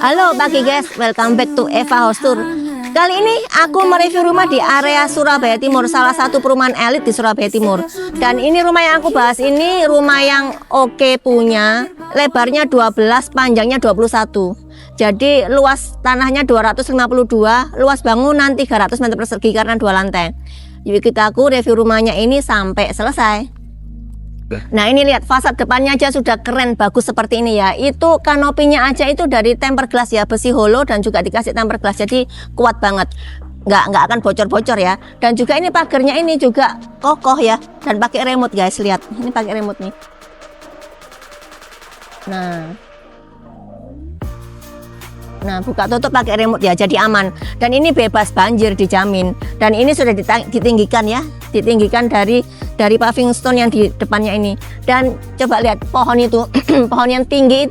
Halo pagi guys, welcome back to Eva House Tour. Kali ini aku mereview rumah di area Surabaya Timur, salah satu perumahan elit di Surabaya Timur. Dan ini rumah yang aku bahas ini rumah yang oke punya, lebarnya 12, panjangnya 21. Jadi luas tanahnya 252, luas bangunan 300 meter persegi karena 2 lantai. Jadi aku review rumahnya ini sampai selesai. Nah ini lihat fasad depannya aja sudah keren bagus seperti ini ya. Itu kanopinya aja itu dari tempered glass ya, besi holo dan juga dikasih tempered glass, jadi kuat banget, nggak akan bocor-bocor ya. Dan juga ini pagarnya ini juga kokoh ya, dan pakai remote guys, lihat ini pakai remote nih. Nah buka tutup pakai remote ya, jadi aman. Dan ini bebas banjir dijamin. Dan ini sudah ditinggikan ya, ditinggikan dari paving stone yang di depannya ini. Dan coba lihat pohon itu, pohon yang tinggi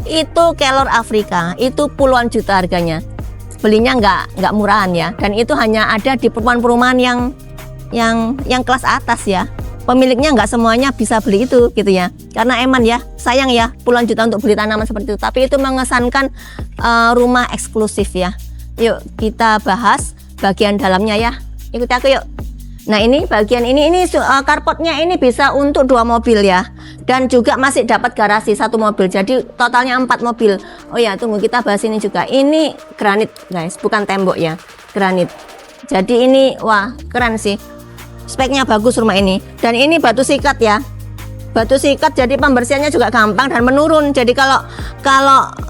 itu kelor Afrika, itu puluhan juta harganya. Belinya nggak murahan ya. Dan itu hanya ada di perumahan-perumahan yang kelas atas ya. Pemiliknya nggak semuanya bisa beli itu gitu ya, karena eman ya, sayang ya puluhan juta untuk beli tanaman seperti itu. Tapi itu mengesankan rumah eksklusif ya. Yuk kita bahas bagian dalamnya ya, ikuti aku yuk. Nah ini bagian ini carportnya ini bisa untuk 2 mobil ya, dan juga masih dapat garasi 1 mobil, jadi totalnya 4 mobil. Oh ya tunggu, kita bahas ini juga. Ini granit guys, bukan tembok ya, granit. Jadi ini wah keren sih, speknya bagus rumah ini. Dan ini batu sikat ya, batu sikat, jadi pembersihannya juga gampang dan menurun. Jadi kalau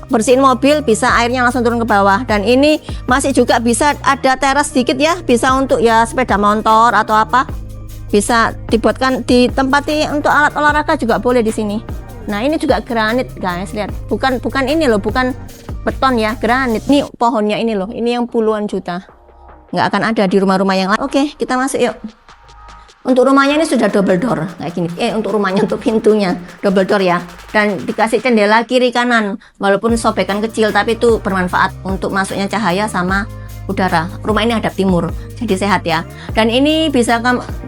bersihin mobil bisa airnya langsung turun ke bawah. Dan ini masih juga bisa ada teras sedikit ya, bisa untuk ya sepeda motor atau apa, bisa dibuatkan ditempati untuk alat olahraga juga boleh di sini. Nah ini juga granit guys, lihat, bukan ini loh, bukan beton ya, granit. Ini pohonnya ini loh, ini yang puluhan juta, nggak akan ada di rumah-rumah yang lain. Oke kita masuk yuk. Untuk rumahnya ini sudah double door kayak gini. Untuk rumahnya, untuk pintunya double door ya, dan dikasih jendela kiri kanan, walaupun sobekan kecil tapi itu bermanfaat untuk masuknya cahaya sama udara. Rumah ini hadap timur, jadi sehat ya. Dan ini bisa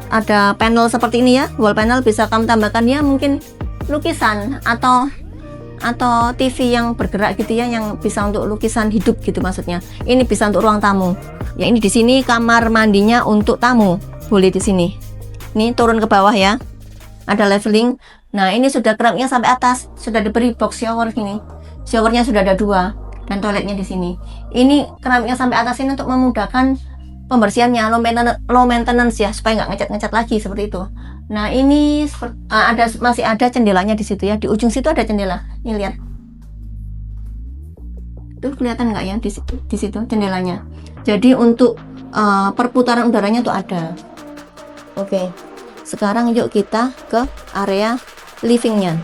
ada panel seperti ini ya, wall panel, bisa kamu tambahkan ya mungkin lukisan atau TV yang bergerak gitu ya, yang bisa untuk lukisan hidup gitu maksudnya. Ini bisa untuk ruang tamu. Ya ini di sini kamar mandinya untuk tamu, boleh di sini. Ini turun ke bawah ya, ada leveling. Nah ini sudah keramiknya sampai atas, sudah diberi box shower gini. Showernya sudah ada 2 dan toiletnya di sini. Ini keramiknya sampai atas ini untuk memudahkan pembersihannya, low maintenance ya, supaya nggak ngecat-ngecat lagi seperti itu. Nah ini masih ada jendelanya di situ ya, di ujung situ ada jendela. Ini lihat, tuh kelihatan nggak ya di situ jendelanya. Jadi untuk perputaran udaranya tuh ada. Oke, sekarang yuk kita ke area livingnya.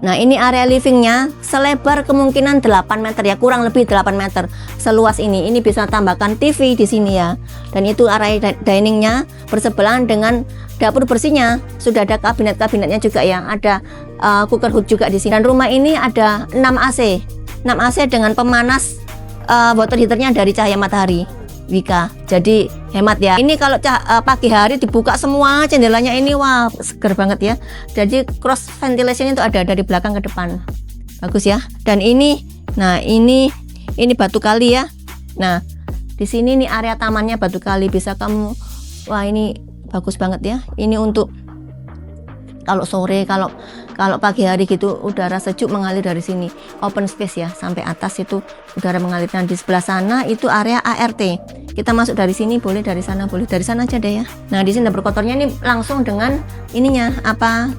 Nah ini area livingnya selebar kemungkinan 8 meter ya, kurang lebih 8 meter seluas ini. Ini bisa tambahkan TV di sini ya. Dan itu area diningnya bersebelahan dengan dapur bersihnya. Sudah ada kabinet-kabinetnya juga ya, ada cooker hood juga di sini. Dan rumah ini ada 6 AC, 6 AC dengan pemanas water heaternya dari cahaya matahari Wika, jadi hemat ya. Ini kalau pagi hari dibuka semua jendelanya ini, wah seger banget ya. Jadi cross ventilation itu ada dari belakang ke depan, bagus ya. Dan ini, nah ini batu kali ya. Nah di sini nih area tamannya batu kali, bisa kamu, wah ini bagus banget ya. Ini untuk kalau sore, kalau pagi hari gitu udara sejuk mengalir dari sini, open space ya, sampai atas itu udara mengalir. Dan di sebelah sana itu area ART, kita masuk dari sini boleh, dari sana boleh, dari sana aja deh ya. Nah di sini dapur kotornya ini langsung dengan ininya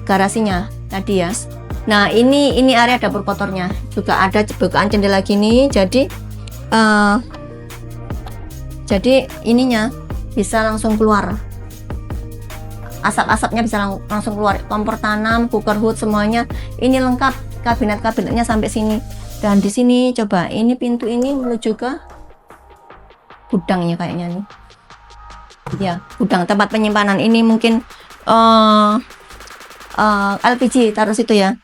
garasinya tadi ya. Nah ini area dapur kotornya juga ada bukaan jendela gini, jadi ininya bisa langsung keluar, asap-asapnya bisa langsung keluar. Kompor tanam, cooker hood semuanya ini lengkap, kabinet-kabinetnya sampai sini. Dan di sini coba, ini pintu ini menuju ke gudangnya kayaknya nih ya, gudang tempat penyimpanan. Ini mungkin LPG taruh situ ya.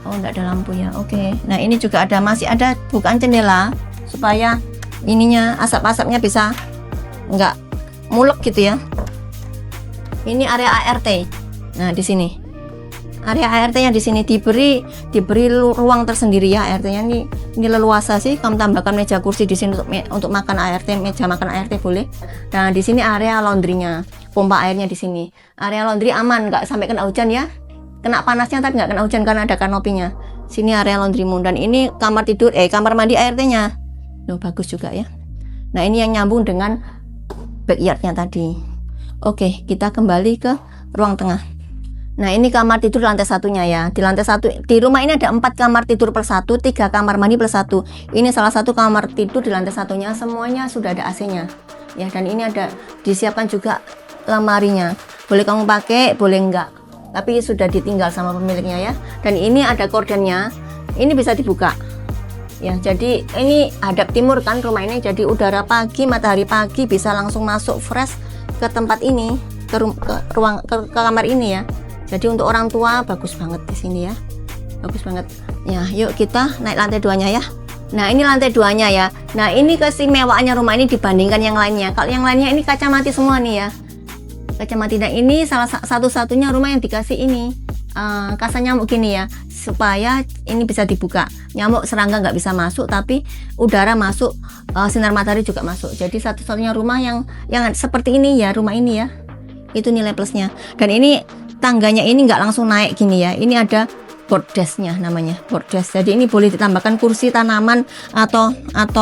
Oh enggak ada lampu ya. Oke. Nah ini juga masih ada bukaan jendela supaya ininya asap-asapnya bisa enggak mulek gitu ya. Ini area ART. Nah di sini area ART-nya di sini diberi ruang tersendiri ya. ART-nya ini leluasa sih. Kamu tambahkan meja kursi di sini untuk makan ART, meja makan ART boleh. Nah, di sini area laundrynya, pompa airnya di sini. Area laundry aman, nggak sampai kena hujan ya. Kena panasnya tapi nggak kena hujan karena ada kanopinya. Sini area laundrymu, dan ini kamar tidur, kamar mandi ART-nya. Loh, bagus juga ya. Nah, ini yang nyambung dengan backyard-nya tadi. Oke, kita kembali ke ruang tengah. Nah, ini kamar tidur lantai satunya ya. Di lantai satu, di rumah ini ada 4 kamar tidur plus 1, 3 kamar mandi plus 1. Ini salah satu kamar tidur di lantai satunya, semuanya sudah ada AC-nya. Ya, dan ini ada disiapkan juga lemarinya. Boleh kamu pakai, boleh enggak. Tapi sudah ditinggal sama pemiliknya ya. Dan ini ada kordennya. Ini bisa dibuka. Ya, jadi ini hadap timur kan rumah ini, jadi udara pagi, matahari pagi bisa langsung masuk fresh ke tempat ini, ke kamar ini ya. Jadi untuk orang tua bagus banget di sini ya. Bagus banget. Ya, yuk kita naik lantai 2-nya ya. Nah, ini lantai 2-nya ya. Nah, ini keistimewaan rumah ini dibandingkan yang lainnya. Kalau yang lainnya ini kaca mati semua nih ya. Kaca mati. Nah, ini salah satu-satunya rumah yang dikasih ini kasa nyamuk gini ya, supaya ini bisa dibuka. Nyamuk serangga nggak bisa masuk, tapi udara masuk, sinar matahari juga masuk. Jadi satu-satunya rumah yang seperti ini ya, rumah ini ya. Itu nilai plusnya. Dan ini tangganya ini nggak langsung naik gini ya. Ini ada board desk-nya namanya, board desk. Jadi ini boleh ditambahkan kursi, tanaman atau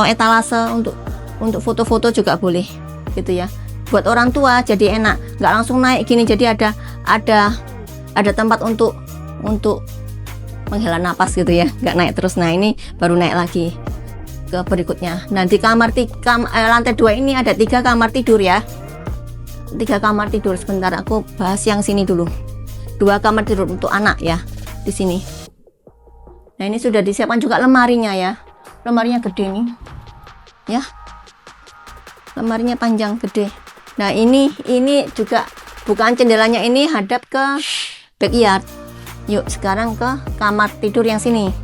etalase untuk foto-foto juga boleh gitu ya. Buat orang tua jadi enak, nggak langsung naik gini. Jadi ada tempat untuk menghela napas gitu ya, nggak naik terus. Nah, ini baru naik lagi ke berikutnya. Nah, di lantai 2 ini ada 3 kamar tidur ya. 3 kamar tidur. Sebentar, aku bahas yang sini dulu. 2 kamar tidur untuk anak ya di sini. Nah, ini sudah disiapkan juga lemarinya ya. Lemarinya gede nih ya, lemarinya panjang gede. Nah, ini juga bukaan jendelanya ini hadap ke backyard. Yuk sekarang ke kamar tidur yang sini.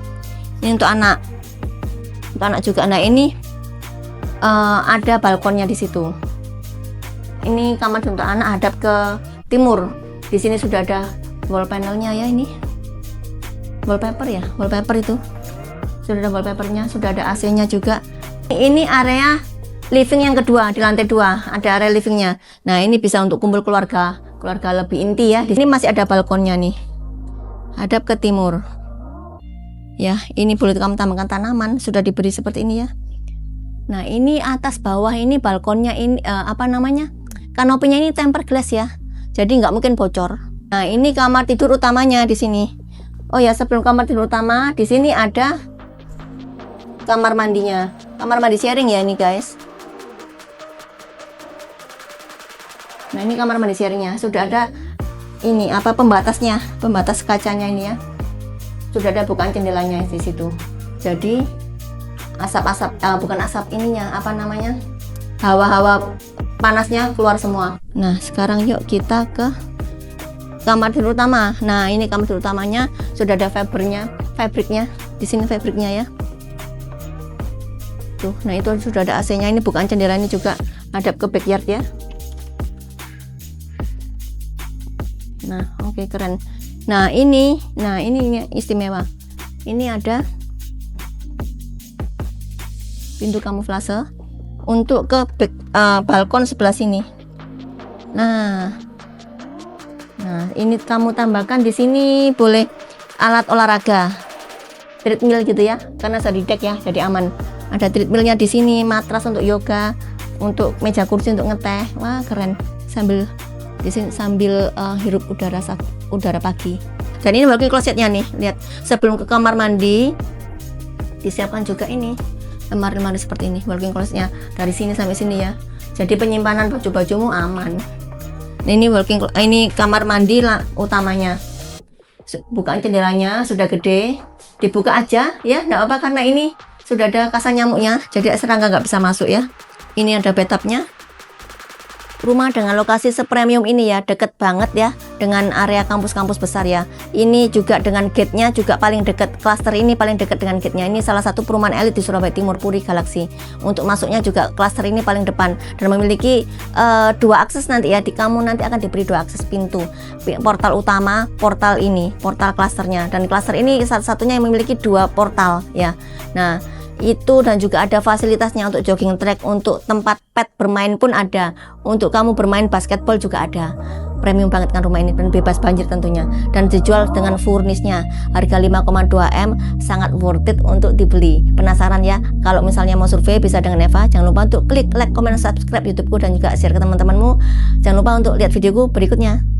Ini untuk anak juga. Nah, ini ada balkonnya di situ. Ini kamar untuk anak hadap ke timur. Di sini sudah ada wall panelnya ya, ini wallpaper ya, wallpaper itu sudah ada wallpapernya, sudah ada AC-nya juga. Ini area living yang kedua di lantai 2, ada area livingnya. Nah, ini bisa untuk kumpul keluarga lebih inti ya. Di sini masih ada balkonnya nih, hadap ke timur. Ya, ini boleh kamu tambahkan tanaman, sudah diberi seperti ini ya. Nah, ini atas bawah ini balkonnya ini kanopinya ini tempered glass ya. Jadi nggak mungkin bocor. Nah, ini kamar tidur utamanya di sini. Oh ya, sebelum kamar tidur utama, di sini ada kamar mandinya. Kamar mandi sharing ya ini, guys. Nah, ini kamar mandi sharingnya. Sudah ada ini pembatasnya, pembatas kacanya ini ya. Sudah ada bukaan jendelanya di situ. Jadi bukan asap ininya, hawa-hawa panasnya keluar semua. Nah, sekarang yuk kita ke kamar tidur utama. Nah, ini kamar tidur utamanya sudah ada fabriknya. Di sini fabriknya ya. Tuh, nah itu sudah ada AC-nya. Ini bukan jendela, ini juga hadap ke backyard ya. Nah, oke, keren. Nah, ini istimewa. Ini ada pintu kamuflase untuk ke balkon sebelah sini. Nah, ini kamu tambahkan di sini boleh alat olahraga, treadmill gitu ya, karena sudah di deck ya, jadi aman. Ada treadmillnya di sini, matras untuk yoga, untuk meja kursi untuk ngeteh. Wah, keren. Sambil hirup udara pagi. Dan ini walk-in closetnya nih, lihat. Sebelum ke kamar mandi disiapkan juga ini lemari-lemari seperti ini, walk-in closetnya dari sini sampai sini ya. Jadi penyimpanan baju-bajumu aman. Nah, ini kamar mandi utamanya. Bukaan jendelanya sudah gede, dibuka aja ya, enggak apa, karena ini sudah ada kasa nyamuknya, jadi serangga nggak bisa masuk ya. Ini ada bathtubnya. rumah dengan lokasi sepremium ini ya, deket banget ya dengan area kampus-kampus besar ya. Ini juga dengan gate-nya juga paling dekat, klaster ini paling dekat dengan gate-nya. Ini salah satu perumahan elit di Surabaya Timur, Puri Galaksi. Untuk masuknya juga klaster ini paling depan dan memiliki 2 akses nanti ya. Kamu nanti akan diberi 2 akses pintu. Portal utama, portal ini, portal klasternya. Dan klaster ini satu-satunya yang memiliki 2 portal ya. Nah, itu dan juga ada fasilitasnya untuk jogging track, untuk tempat pet bermain pun ada, untuk kamu bermain basketball juga ada. Premium banget kan rumah ini dan bebas banjir tentunya, dan dijual dengan furnisnya harga 5,2 M, sangat worth it untuk dibeli. Penasaran ya? Kalau misalnya mau survei bisa dengan Eva. Jangan lupa untuk klik like, comment, subscribe YouTubeku dan juga share ke teman-temanmu. Jangan lupa untuk lihat videoku berikutnya.